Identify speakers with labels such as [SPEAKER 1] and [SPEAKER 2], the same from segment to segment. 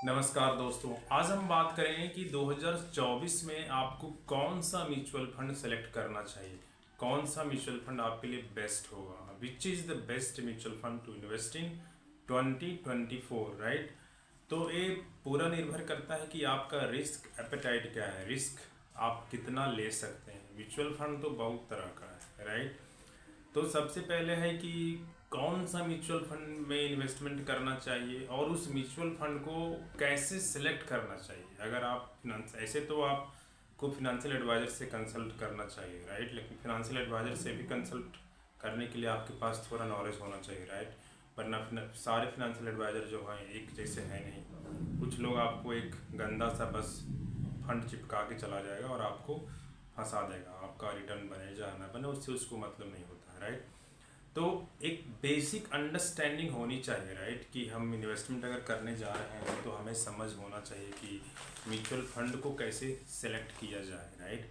[SPEAKER 1] नमस्कार दोस्तों, आज हम बात करेंगे कि 2024 में आपको कौन सा म्यूचुअल फंड सेलेक्ट करना चाहिए। कौन सा म्यूचुअल फंड आपके लिए बेस्ट होगा, which is the best mutual fund to invest in 2024, right. तो ये पूरा निर्भर करता है कि आपका रिस्क एपेटाइट क्या है, रिस्क आप कितना ले सकते हैं। म्यूचुअल फंड तो बहुत तरह का है, राइट। तो सबसे पहले है कि कौन सा म्यूचुअल फंड में इन्वेस्टमेंट करना चाहिए और उस म्यूचुअल फंड को कैसे सिलेक्ट करना चाहिए। अगर आप फिनांस ऐसे तो आपको फिनेंशियल एडवाइज़र से कंसल्ट करना चाहिए, राइट। लेकिन फिनेंशियल एडवाइज़र से भी कंसल्ट करने के लिए आपके पास थोड़ा नॉलेज होना चाहिए, राइट। वरना सारे फिनेंशियल एडवाइज़र जो हैं एक जैसे हैं नहीं। कुछ लोग आपको एक गंदा सा बस फंड चिपका के चला जाएगा और आपको फंसा देगा। आपका रिटर्न बने या ना बने उससे उसको मतलब नहीं होता है, राइट। तो एक बेसिक अंडरस्टैंडिंग होनी चाहिए, राइट, कि हम इन्वेस्टमेंट अगर करने जा रहे हैं तो हमें समझ होना चाहिए कि म्यूचुअल फंड को कैसे सेलेक्ट किया जाए, राइट।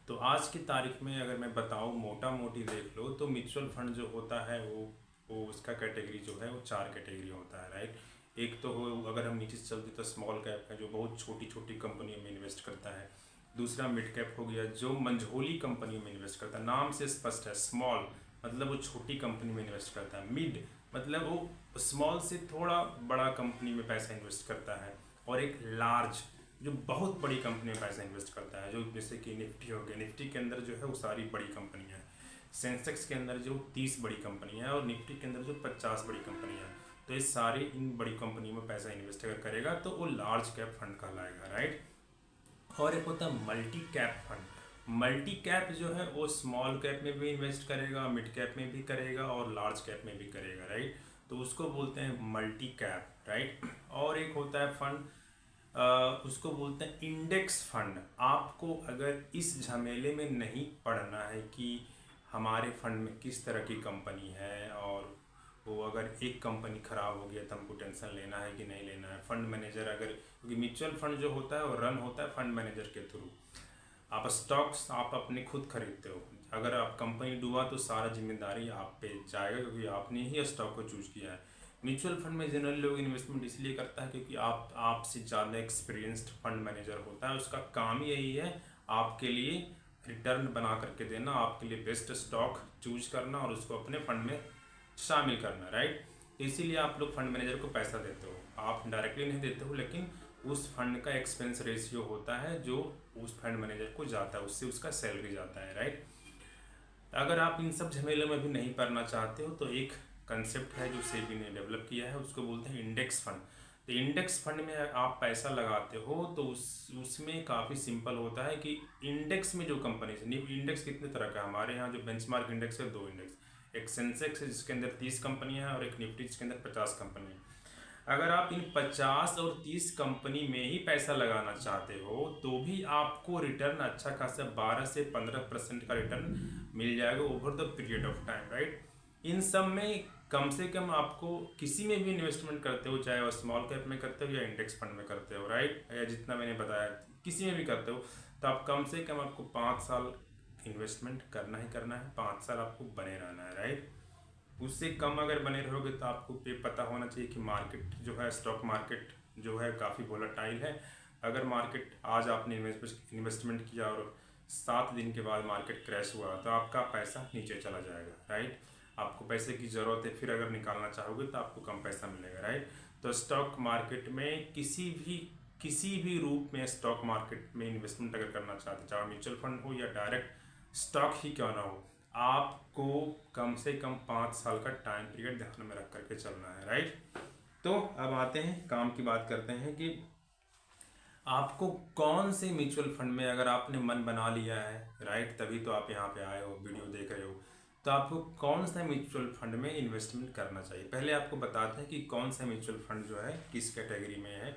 [SPEAKER 1] तो आज की तारीख में अगर मैं बताऊं, मोटा मोटी देख लो तो म्यूचुअल फंड जो होता है वो उसका कैटेगरी जो है वो 4 कैटेगरी होता है, राइट। एक तो हो, अगर हम नीचे से चलते तो स्मॉल कैप है जो बहुत छोटी छोटी कंपनियों में इन्वेस्ट करता है। दूसरा मिड कैप हो गया जो मंझोली कंपनियों में इन्वेस्ट करता है, नाम से स्पष्ट है। स्मॉल मतलब वो छोटी कंपनी में इन्वेस्ट करता है। मिड मतलब वो स्मॉल से थोड़ा बड़ा कंपनी में पैसा इन्वेस्ट करता है। और एक लार्ज जो बहुत बड़ी कंपनी में पैसा इन्वेस्ट करता है, जो जैसे कि निफ्टी हो गया। निफ्टी के अंदर जो है वो सारी बड़ी कंपनियाँ हैं। सेंसेक्स के अंदर जो 30 बड़ी कंपनियाँ हैं और निफ्टी के अंदर जो 50 बड़ी कंपनियाँ हैं। तो ये सारे इन बड़ी कंपनियों में पैसा इन्वेस्ट अगर करेगा तो वो लार्ज कैप फंड कहलाएगा, राइट। और एक होता है multi cap fund. Multi cap जो है वो स्मॉल कैप में भी इन्वेस्ट करेगा, मिड कैप में भी करेगा और लार्ज कैप में भी करेगा, राइट। तो उसको बोलते हैं मल्टी कैप, राइट। और एक होता है फंड, उसको बोलते हैं इंडेक्स फंड। आपको अगर इस झमेले में नहीं पड़ना है कि हमारे फंड में किस तरह की कंपनी है और वो अगर एक कंपनी ख़राब हो गया तो हमको टेंशन लेना है कि नहीं लेना है। फंड मैनेजर अगर, क्योंकि म्यूचुअल फंड जो होता है वो रन होता है फंड मैनेजर के थ्रू। आप स्टॉक्स आप अपने खुद खरीदते हो। अगर आप कंपनी डूबा तो सारा जिम्मेदारी आप पे जाएगा क्योंकि आपने ही स्टॉक को चूज किया है। म्यूचुअल फंड में जनरली लोग इन्वेस्टमेंट इसलिए करता है क्योंकि आपसे ज़्यादा एक्सपीरियंस्ड फंड मैनेजर होता है। उसका काम ही यही है आपके लिए रिटर्न बना करके देना, आपके लिए बेस्ट स्टॉक चूज करना और उसको अपने फंड में शामिल करना, राइट। तो इसीलिए आप लोग फंड मैनेजर को पैसा देते हो। आप डायरेक्टली नहीं देते हो लेकिन उस फंड का एक्सपेंस रेशियो होता है जो उस फंड मैनेजर को जाता है, उससे उसका सैलरी जाता है, राइट। अगर आप इन सब झमेलों में भी नहीं पड़ना चाहते हो तो एक कंसेप्ट है जो सेबी ने डेवलप किया है, उसको बोलते हैं इंडेक्स फंड। तो इंडेक्स फंड में आप पैसा लगाते हो तो उसमें काफ़ी सिंपल होता है कि इंडेक्स में जो कंपनी, इंडेक्स कितने तरह का है हमारे यहाँ, जो बेंचमार्क इंडेक्स है 2 इंडेक्स। एक सेंसेक्स है जिसके अंदर 30 कंपनियां हैं और एक निफ्टी जिसके अंदर 50 कंपनी है। अगर आप इन 50 और 30 कंपनी में ही पैसा लगाना चाहते हो तो भी आपको रिटर्न अच्छा खासा 12 से 15% का रिटर्न मिल जाएगा over the period of time, right. इन सब में कम से कम आपको किसी में भी इन्वेस्टमेंट करते हो, चाहे वो स्मॉल कैप में करते हो या इंडेक्स फंड में करते हो, राइट, या जितना मैंने बताया किसी में भी करते हो, तो आप कम से कम आपको 5 साल इन्वेस्टमेंट करना ही करना है। 5 साल आपको बने रहना है, राइट। उससे कम अगर बने रहोगे तो आपको ये पता होना चाहिए कि मार्केट जो है, स्टॉक मार्केट जो है काफ़ी वोलेटाइल है। अगर मार्केट आज आपने इन्वेस्टमेंट किया और 7 दिन के बाद मार्केट क्रैश हुआ तो आपका पैसा नीचे चला जाएगा, राइट। आपको पैसे की ज़रूरत है, फिर अगर निकालना चाहोगे तो आपको कम पैसा मिलेगा, राइट। तो स्टॉक मार्केट में किसी भी रूप में स्टॉक मार्केट में इन्वेस्टमेंट अगर करना चाहते, चाहे म्यूचुअल फंड हो या डायरेक्ट स्टॉक ही क्यों ना हो, आपको कम से कम 5 साल का टाइम पीरियड ध्यान में रख करके चलना है, राइट। तो अब आते हैं काम की बात करते हैं कि आपको कौन से म्यूचुअल फंड में, अगर आपने मन बना लिया है, राइट, तभी तो आप यहाँ पे आए हो, वीडियो देख रहे हो, तो आपको कौन सा म्यूचुअल फंड में इन्वेस्टमेंट करना चाहिए। पहले आपको बताते हैं कि कौन सा म्यूचुअल फंड जो है किस कैटेगरी में है,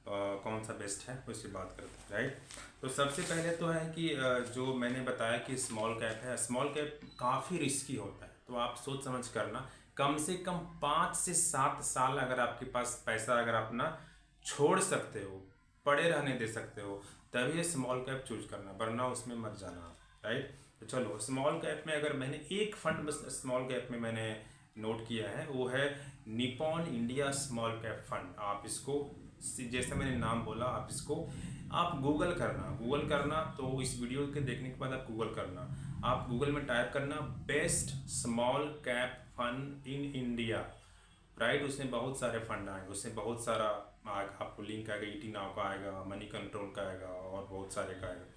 [SPEAKER 1] कौन सा बेस्ट है, उससे बात करते हैं, राइट। तो सबसे पहले तो है कि जो मैंने बताया कि स्मॉल कैप है। स्मॉल कैप काफ़ी रिस्की होता है, तो आप सोच समझ करना। कम से कम 5 से 7 साल अगर आपके पास पैसा अगर अपना छोड़ सकते हो, पड़े रहने दे सकते हो, तभी स्मॉल कैप चूज करना, वरना उसमें मत जाना, राइट। तो चलो स्मॉल कैप में अगर मैंने एक फंड बस स्मॉल कैप में मैंने नोट किया है, वो है Nippon India small cap fund. आप इसको जैसे मैंने नाम बोला, आप इसको आप गूगल करना। तो इस वीडियो के देखने के बाद आप गूगल करना, आप गूगल में टाइप करना best small cap fund in India, right. उसमें बहुत सारे फंड आएंगे, उसमें बहुत सारा आपको लिंक आएगा, ईटी नाउ का आएगा, मनी कंट्रोल का आएगा और बहुत सारे का आएगा।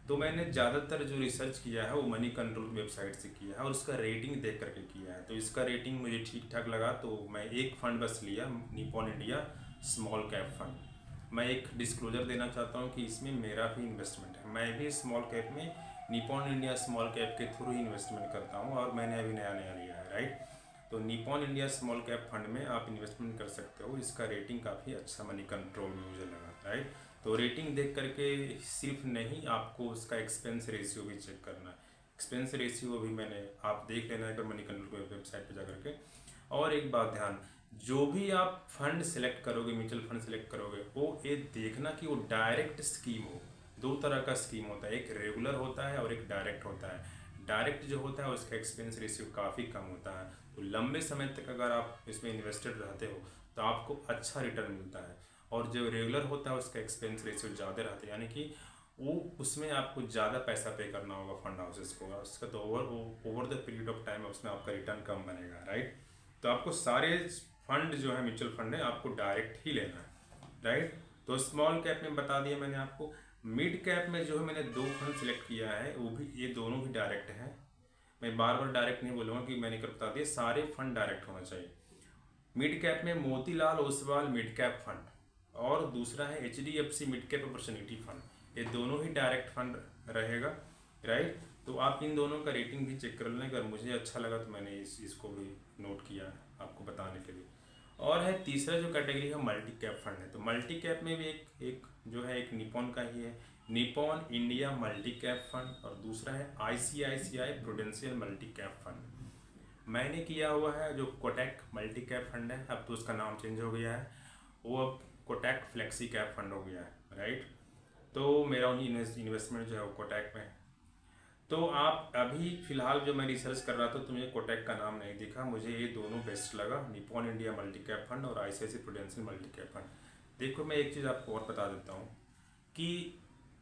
[SPEAKER 1] तो मैंने ज़्यादातर जो रिसर्च किया है वो मनी कंट्रोल वेबसाइट से किया है और उसका रेटिंग देख करके किया है। तो इसका रेटिंग मुझे ठीक ठाक लगा, तो मैं एक फ़ंड बस लिया, Nippon India small cap fund. मैं एक डिस्क्लोजर देना चाहता हूँ कि इसमें मेरा भी इन्वेस्टमेंट है, मैं भी स्मॉल कैप में निपॉन इंडिया स्मॉल कैप के थ्रू ही इन्वेस्टमेंट करता हूँ और मैंने अभी नया नया लिया है, राइट। तो Nippon India small cap fund में आप इन्वेस्टमेंट कर सकते हो। इसका रेटिंग काफ़ी अच्छा मनी कंट्रोल में मुझे लगा, राइट। तो रेटिंग देख करके सिर्फ नहीं, आपको उसका एक्सपेंस रेशियो भी चेक करना है। एक्सपेंस रेशियो भी मैंने आप देख लेना है मनी कंट्रोल वेबसाइट पे जा करके। और एक बात ध्यान, जो भी आप फंड सेलेक्ट करोगे, म्यूचुअल फंड सेलेक्ट करोगे, वो ये देखना कि वो डायरेक्ट स्कीम हो। दो तरह का स्कीम होता है, एक रेगुलर होता है और एक डायरेक्ट होता है। डायरेक्ट जो होता है उसका एक्सपेंस रेशियो काफ़ी कम होता है, तो लंबे समय तक अगर आप इसमें इन्वेस्टेड रहते हो तो आपको अच्छा रिटर्न मिलता है। और जो रेगुलर होता है उसका एक्सपेंस रेशियो ज़्यादा रहता है, यानी कि वो उसमें आपको ज़्यादा पैसा पे करना होगा फंड हाउसेस को, उसका तो over the period of time उसमें आपका रिटर्न कम बनेगा, राइट। तो आपको सारे फंड जो है म्यूचुअल फंड है आपको डायरेक्ट ही लेना है, राइट। तो स्मॉल कैप में बता दिया मैंने आपको। मिड कैप में जो है मैंने दो फंड सिलेक्ट किया है, वो भी ये दोनों भी डायरेक्ट हैं। मैं बार बार डायरेक्ट नहीं बोलूँगा कि मैंने कर बता दिया, सारे फंड डायरेक्ट होना चाहिए। मिड कैप में Motilal Oswal mid cap fund और दूसरा है HDFC mid cap opportunity fund, ये दोनों ही डायरेक्ट फंड रहेगा, राइट। तो आप इन दोनों का रेटिंग भी चेक कर लें, अगर मुझे अच्छा लगा तो मैंने इसको भी नोट किया है आपको बताने के लिए। और है तीसरा जो कैटेगरी है मल्टी कैप फंड है। तो मल्टी कैप में भी एक जो है एक निपॉन का ही है, Nippon India multi cap fund, और दूसरा है ICICI prudential multi cap fund. मैंने किया हुआ है जो कोटक मल्टी कैप फंड है, अब तो उसका नाम चेंज हो गया है, वो अब कोटक फ्लेक्सी कैप फंड हो गया है, राइट। तो मेरा इन्वेस्टमेंट जो है वो कोटक में है। तो आप अभी फिलहाल जो मैं रिसर्च कर रहा था तो मुझे कोटक का नाम नहीं दिखा, मुझे ये दोनों बेस्ट लगा, Nippon India multi cap fund और ICICI prudential multi cap fund. देखो मैं एक चीज़ आपको और बता देता हूँ कि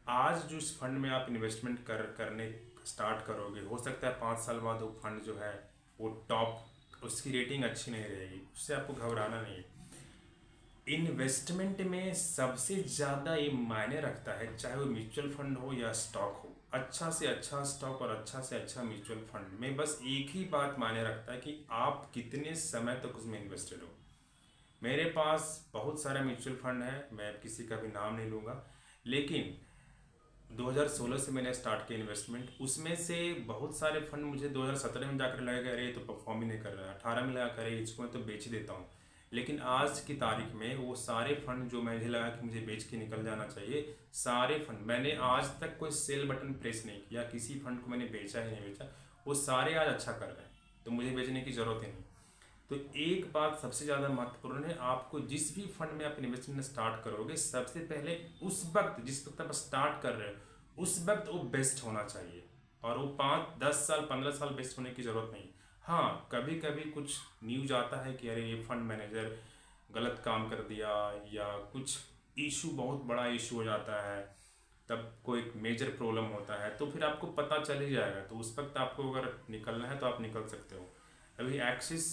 [SPEAKER 1] आज जो इस फंड में आप इन्वेस्टमेंट करने स्टार्ट करोगे, हो सकता है 5 साल बाद वो फंड जो है वो टॉप, उसकी रेटिंग अच्छी नहीं रहेगी, उससे आपको घबराना नहीं है। इन्वेस्टमेंट में सबसे ज़्यादा ये मायने रखता है, चाहे वो म्यूचुअल फंड हो या स्टॉक हो, अच्छा से अच्छा स्टॉक और अच्छा से अच्छा म्यूचुअल फंड में बस एक ही बात मायने रखता है कि आप कितने समय तक उसमें इन्वेस्टेड हो। मेरे पास बहुत सारे म्यूचुअल फंड है, मैं किसी का भी नाम नहीं लूँगा, लेकिन 2016 से मैंने स्टार्ट किया इन्वेस्टमेंट, उसमें से बहुत सारे फंड मुझे 2017 में जाकर लगा अरे ये तो परफॉर्म ही नहीं कर रहा है, 18 में लगा कर इसको मैं तो बेच ही देता हूँ। लेकिन आज की तारीख में वो सारे फंड जो मुझे लगा कि मुझे बेच के निकल जाना चाहिए, सारे फंड मैंने आज तक कोई सेल बटन प्रेस नहीं किया, किसी फंड को मैंने बेचा ही नहीं बेचा, वो सारे आज अच्छा कर रहे हैं, तो मुझे बेचने की ज़रूरत ही नहीं। तो एक बात सबसे ज़्यादा महत्वपूर्ण है, आपको जिस भी फंड में आप इन्वेस्टमेंट स्टार्ट करोगे, सबसे पहले उस वक्त जिस वक्त आप स्टार्ट कर रहे हो उस वक्त वो बेस्ट होना चाहिए, और वो 5-10 साल 15 साल बेस्ट होने की ज़रूरत नहीं। हाँ, कभी कभी कुछ न्यूज आता है कि अरे ये फंड मैनेजर गलत काम कर दिया या कुछ इशू, बहुत बड़ा इशू हो जाता है, तब कोई मेजर प्रॉब्लम होता है, तो फिर आपको पता चल ही जाएगा, तो उस वक्त आपको अगर निकलना है तो आप निकल सकते हो। अभी एक्सिस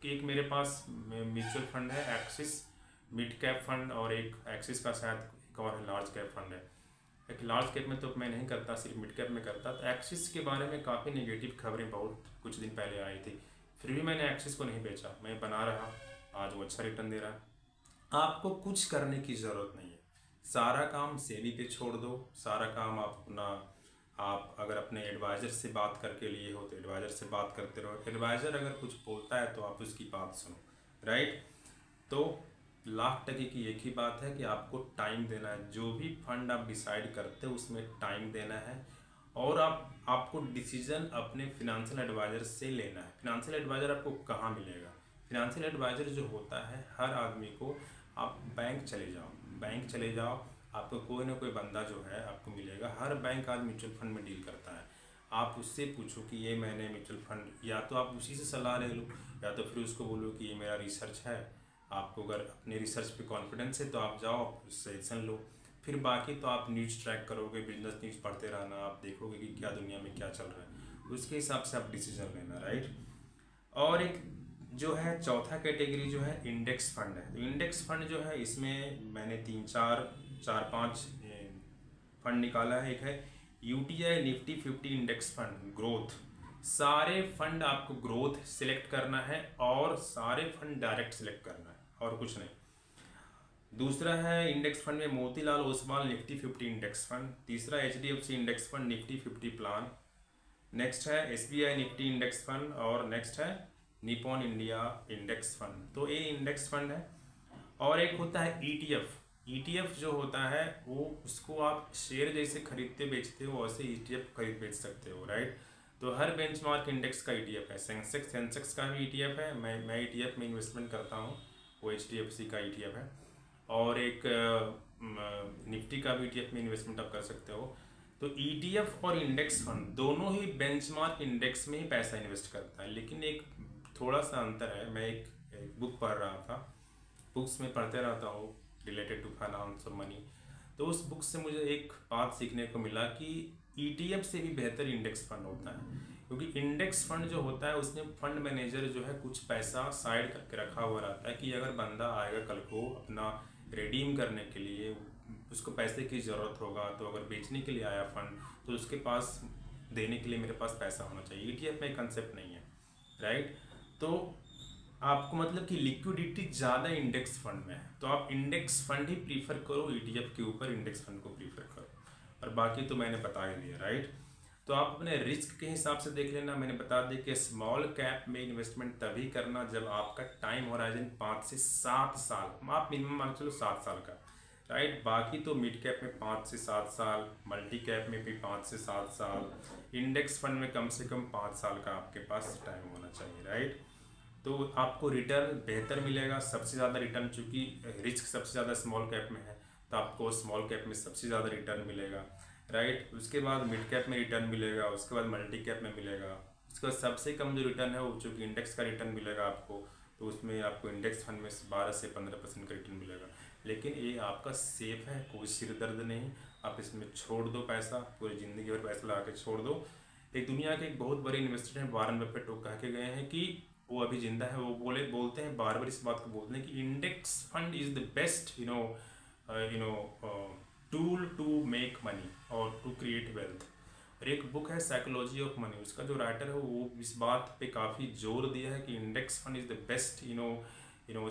[SPEAKER 1] की एक मेरे पास म्यूचुअल फंड है, एक्सिस मिड कैप फंड, और एक एक्सिस का शायद एक और लार्ज कैप फंड है। एक लार्ज कैप में तो मैं नहीं करता, सिर्फ मिड कैप में करता। तो एक्सिस के बारे में काफ़ी नेगेटिव खबरें बहुत कुछ दिन पहले आई थी, फिर भी मैंने एक्सिस को नहीं बेचा, मैं बना रहा, आज वो अच्छा रिटर्न दे रहा है। आपको कुछ करने की ज़रूरत नहीं है, सारा काम सेबी पे छोड़ दो, सारा काम आप अपना, आप अगर अपने एडवाइज़र से बात करके लिए हो तो एडवाइज़र से बात करते रहो, एडवाइज़र अगर कुछ बोलता है तो आप उसकी बात सुनो, राइट। तो लाख टके की एक ही बात है कि आपको टाइम देना है, जो भी फंड आप डिसाइड करते हो उसमें टाइम देना है, और आपको डिसीजन अपने फिनेंशियल एडवाइज़र से लेना है। फिनेंशियल एडवाइज़र आपको कहाँ मिलेगा? फिनेंशियल एडवाइज़र जो होता है हर आदमी को, आप बैंक चले जाओ, बैंक चले जाओ, आपको कोई ना कोई बंदा जो है आपको मिलेगा, हर बैंक आज म्यूचुअल फंड में डील करता है। आप उससे पूछो कि ये मैंने म्यूचुअल फंड, या तो आप उसी से सलाह ले लो, या तो फिर उसको बोलो कि ये मेरा रिसर्च है, आपको अगर अपने रिसर्च पे कॉन्फिडेंस है तो आप जाओ, आप सजेशन लो। फिर बाकी तो आप न्यूज़ ट्रैक करोगे, बिजनेस न्यूज़ पढ़ते रहना, आप देखोगे कि क्या दुनिया में क्या चल रहा है, उसके हिसाब से आप डिसीजन लेना, राइट। और एक जो है चौथा कैटेगरी जो है इंडेक्स फंड है। तो इंडेक्स फंड जो है इसमें मैंने चार पांच फंड निकाला है। एक है UTI Nifty 50 index fund growth. सारे फंड आपको ग्रोथ सिलेक्ट करना है और सारे फंड डायरेक्ट सिलेक्ट करना है और कुछ नहीं। दूसरा है इंडेक्स फंड में मोतीलाल ओसवाल निफ्टी 50 इंडेक्स फंड। तीसरा HDFC index fund Nifty 50 plan. Next है एसबीआई निफ्टी इंडेक्स फंड और नेक्स्ट है निपॉन इंडिया इंडेक्स फंड। तो ये इंडेक्स फंड है। और एक होता है ईटीएफ। ईटीएफ जो होता है वो उसको आप शेयर जैसे खरीदते बेचते हो वैसे ईटीएफ खरीद बेच सकते हो, राइट। तो हर बेंचमार्क इंडेक्स का ईटीएफ है। सेंसेक्स का भी ईटीएफ है। मैं ईटीएफ में इन्वेस्टमेंट करता हूँ, वो एचडीएफसी का ईटीएफ है। और एक निफ्टी का भी ईटीएफ में इन्वेस्टमेंट आप कर सकते हो। तो ईटीएफ और इंडेक्स फंड दोनों ही बेंचमार्क इंडेक्स में ही पैसा इन्वेस्ट करता है, लेकिन एक थोड़ा सा अंतर है। मैं एक बुक पढ़ रहा था, बुक्स में पढ़ते रहता हूँ रिलेटेड टू फाइनेंस और मनी। तो उस बुक से मुझे एक बात सीखने को मिला कि ईटीएफ से भी बेहतर इंडेक्स फंड होता है। क्योंकि इंडेक्स फंड जो होता है उसमें फंड मैनेजर जो है कुछ पैसा साइड करके रखा हुआ रहता है कि अगर बंदा आएगा कल को अपना रिडीम करने के लिए, उसको पैसे की ज़रूरत होगा, तो अगर बेचने के लिए आया फंड तो उसके पास देने के लिए मेरे पास पैसा होना चाहिए। ईटीएफ में कंसेप्ट नहीं है, राइट। तो आपको मतलब कि लिक्विडिटी ज़्यादा इंडेक्स फंड में है, तो आप इंडेक्स फंड ही प्रीफर करो, ईटीएफ के ऊपर इंडेक्स फंड को प्रीफर करो। और बाकी तो मैंने बता ही दिया, राइट। तो आप अपने रिस्क के हिसाब से देख लेना। मैंने बता दिया कि स्मॉल कैप में इन्वेस्टमेंट तभी करना जब आपका टाइम होराइजन 5 से 7 साल, आप मिनिमम मान चलो 7 साल का, राइट। बाकी तो मिड कैप में 5 से 7 साल, मल्टी कैप में भी 5 से 7 साल, इंडेक्स फंड में कम से कम 5 साल का आपके पास टाइम होना चाहिए, राइट। तो आपको रिटर्न बेहतर मिलेगा, सबसे ज़्यादा रिटर्न, चूँकि रिस्क सबसे ज़्यादा स्मॉल कैप में है तो आपको स्मॉल कैप में सबसे ज़्यादा रिटर्न मिलेगा, राइट। उसके बाद मिड कैप में रिटर्न मिलेगा, उसके बाद मल्टी कैप में मिलेगा, उसके बाद सबसे कम जो रिटर्न है वो चूँकि इंडेक्स का रिटर्न मिलेगा आपको, तो उसमें आपको इंडेक्स फंड में 12 से 15% का रिटर्न मिलेगा। लेकिन ये आपका सेफ है, कोई सिर दर्द नहीं। आप इसमें छोड़ दो पैसा, पूरी ज़िंदगी भर पैसा लगा के छोड़ दो। एक दुनिया के एक बहुत बड़े इन्वेस्टर हैं वारन बफेट, वो कह के गए हैं कि वो अभी जिंदा है, वो बोलते हैं बार बार इस बात को बोलते हैं कि index fund is the best tool to make money और टू क्रिएट वेल्थ। और एक बुक है साइकोलॉजी ऑफ मनी, उसका जो राइटर है वो इस बात पे काफ़ी जोर दिया है कि index fund is the best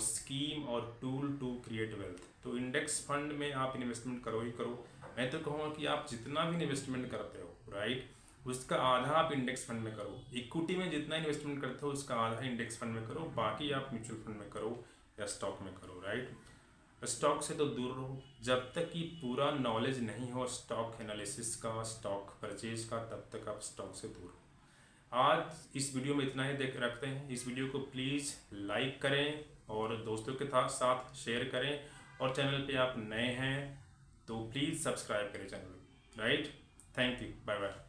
[SPEAKER 1] scheme और टूल टू क्रिएट वेल्थ। तो इंडेक्स फंड में आप इन्वेस्टमेंट करो ही करो। मैं तो कहूँगा कि आप जितना भी इन्वेस्टमेंट करते हो, राइट, उसका आधा आप इंडेक्स फंड में करो। इक्विटी में जितना इन्वेस्टमेंट करते हो उसका आधा इंडेक्स फंड में करो, बाकी आप म्यूचुअल फंड में करो या स्टॉक में करो, राइट। स्टॉक से तो दूर रहो जब तक कि पूरा नॉलेज नहीं हो स्टॉक एनालिसिस का, स्टॉक परचेज का, तब तक आप स्टॉक से दूर रहो। आज इस वीडियो में इतना ही देख रखते हैं। इस वीडियो को प्लीज़ लाइक करें और दोस्तों के साथ शेयर करें, और चैनल पे आप नए हैं तो प्लीज़ सब्सक्राइब करें channel, right. Thank you, bye bye.